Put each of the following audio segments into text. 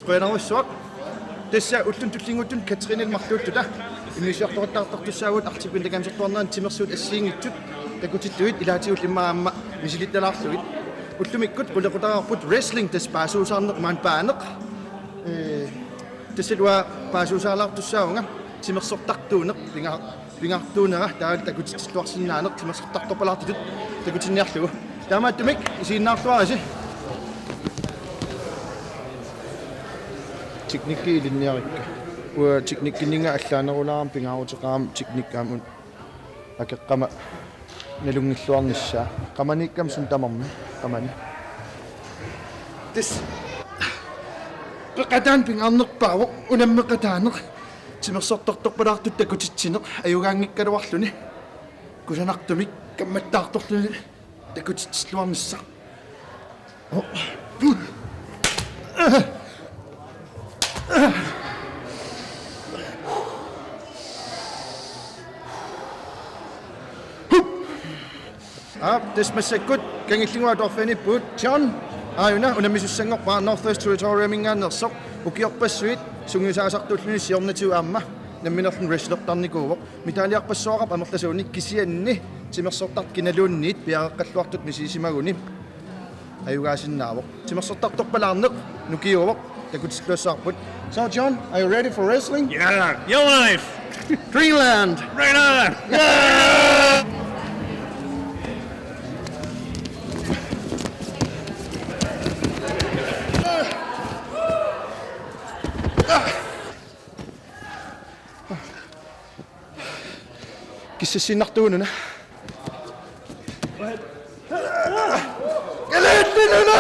Qoyanarussuaq tassa ullun tullinguttun Katrinel marluuttuta imisiartorattaartartussaavut artipintakamsertuarnaan timersuut assiingittut takutittuit ilaatigut immaamma misilittalaarlugit ullumikkut qulequtaraarput wrestling tas paasuusaarneq maan paaneq tassalua paasuusaalaartussaaunga timersortartuuneq pingaartuunera taal takutitluarsinnaaneq timersortartorpalaartitut takutinniarlugu taamaattumik isiinnaartuarisi teknikki ilinniarikka ua teknikkinninga allaanerulaam pingaarutеqaam teknikkaamun akeqqama nalungilluarnissaa qamaniikkam sun tamarmi qamani tis peqataan pingaarnerpaawo unammeqataaneq timersortortorpalaartut takutitsineq ajugaanngikkaluarluni kusanartumik kammattaartorluni takutitsluarnissa this masakut kangillinguat orfanippuut John aayuna unamissussangorpaa Northwest Territory mingaannersoq ukiorpassuit sungisaasartulluni siornatiu aamma namminerlun wrestlertarnikuuvoq mitaaliarpassuaqap amertasuuni kisianni timersortart kinaluunniit piaqeqqalluartut misiisimaguni ayugaasinnaavoq timersortartorpalaarneq nukiuvoq takutitluassaarput. So John, are you ready for wrestling? Yeah, Yellowknife! Greenland! Right on! Yeah! Kissisinnartuununa. Galettinuna!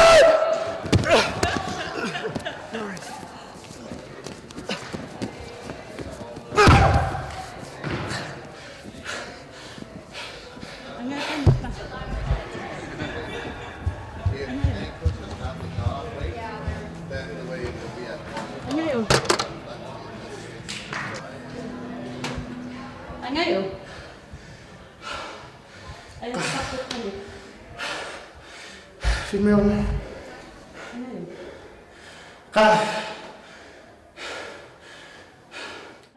Angajo. Ayaw sakit kali. Film mo yun. Angajo. Ka!